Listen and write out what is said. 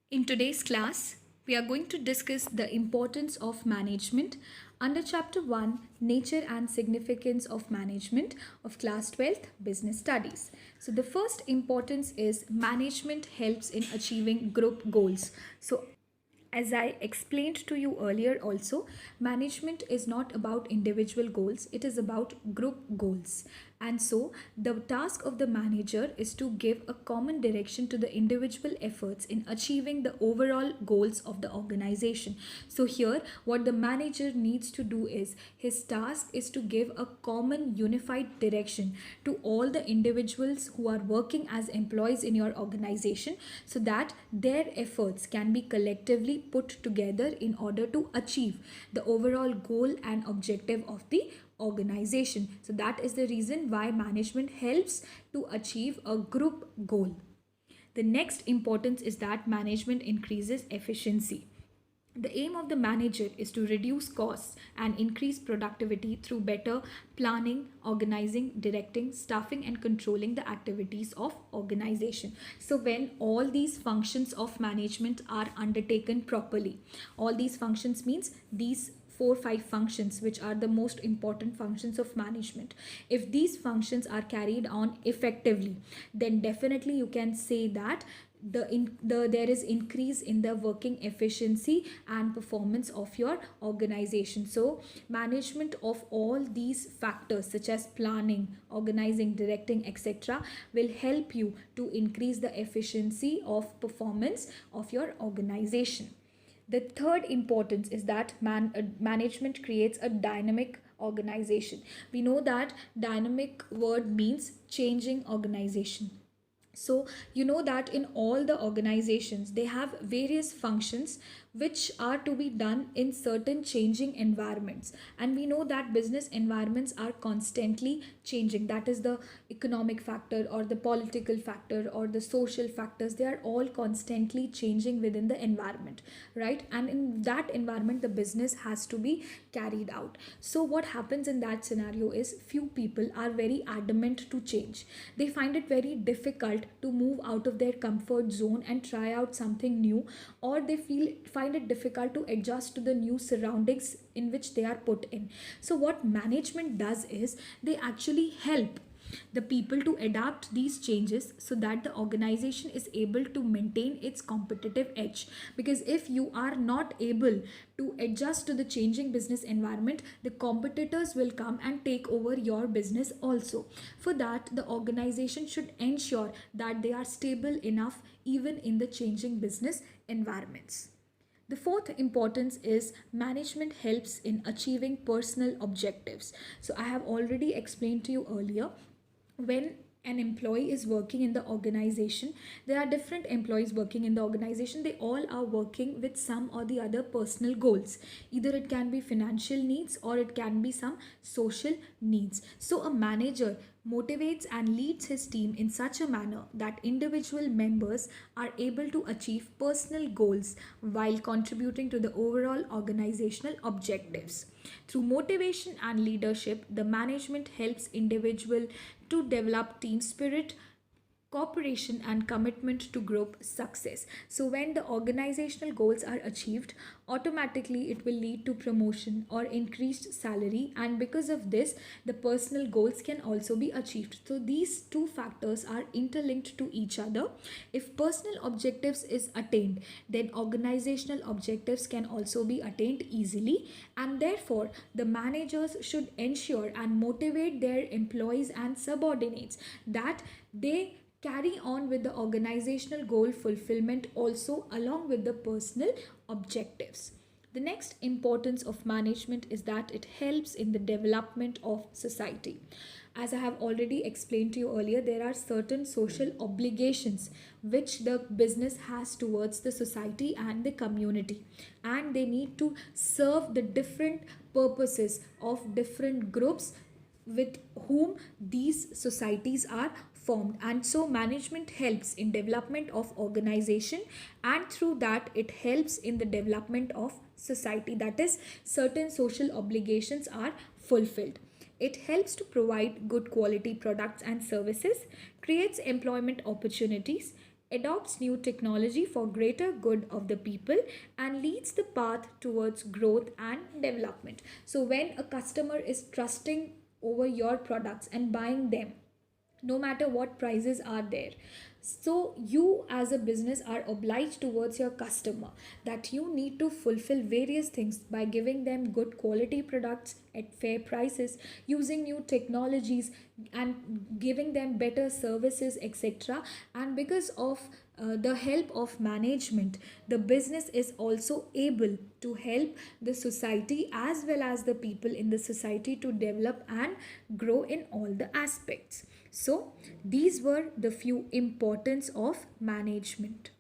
In today's class, we are going to discuss the importance of management under Chapter 1 Nature and Significance of Management of Class 12th Business Studies. So, the first importance is management helps in achieving group goals. So, as I explained to you earlier, also, management is not about individual goals, it is about group goals. And so, the task of the manager is to give a common direction to the individual efforts in achieving the overall goals of the organization. So, here, what the manager needs to do is his task is to give a common unified direction to all the individuals who are working as employees in your organization so that their efforts can be collectively put together in order to achieve the overall goal and objective of the organization. So that is the reason why management helps to achieve a group goal. The next importance is that management increases efficiency. The aim of the manager is to reduce costs and increase productivity through better planning, organizing, directing, staffing, and controlling the activities of organization. So when all these functions of management are undertaken properly, all these functions means these 4 5 functions which are the most important functions of management, if these functions are carried on effectively, then definitely you can say that there is increase in the working efficiency and performance of your organization. So management of all these factors such as planning, organizing, directing, etc. will help you to increase the efficiency of performance of your organization. The third importance is that management creates a dynamic organization. We know that dynamic word means changing organization. So you know that in all the organizations they have various functions which are to be done in certain changing environments, and we know that business environments are constantly changing. That is the economic factor or the political factor or the social factors, they are all constantly changing within the environment, right? And in that environment the business has to be carried out. So what happens in that scenario is few people are very adamant to change. They find it very difficult to move out of their comfort zone and try out something new, or they find it difficult to adjust to the new surroundings in which they are put in. So what management does is they actually help the people to adapt these changes so that the organization is able to maintain its competitive edge. Because if you are not able to adjust to the changing business environment, the competitors will come and take over your business also. For that, the organization should ensure that they are stable enough even in the changing business environments. The fourth importance is management helps in achieving personal objectives. So I have already explained to you earlier, when an employee is working in the organization, there are different employees working in the organization, they all are working with some or the other personal goals. Either it can be financial needs or it can be some social needs. So a manager motivates and leads his team in such a manner that individual members are able to achieve personal goals while contributing to the overall organizational objectives. Through motivation and leadership, the management helps individual to develop team spirit, cooperation and commitment to group success. So when the organizational goals are achieved, automatically it will lead to promotion or increased salary, and because of this the personal goals can also be achieved. So these two factors are interlinked to each other. If personal objectives is attained, then organizational objectives can also be attained easily, and therefore the managers should ensure and motivate their employees and subordinates that they carry on with the organizational goal fulfillment also along with the personal objectives. The next importance of management is that it helps in the development of society. As I have already explained to you earlier, there are certain social obligations which the business has towards the society and the community, and they need to serve the different purposes of different groups with whom these societies are formed. And so management helps in development of organization, and through that it helps in the development of society, that is certain social obligations are fulfilled. It helps to provide good quality products and services, creates employment opportunities, adopts new technology for greater good of the people, and leads the path towards growth and development. So when a customer is trusting over your products and buying them, no matter what prices are there, so you as a business are obliged towards your customer that you need to fulfill various things by giving them good quality products at fair prices, using new technologies and giving them better services, etc. And because of the help of management, the business is also able to help the society as well as the people in the society to develop and grow in all the aspects. So these were the few importance of management.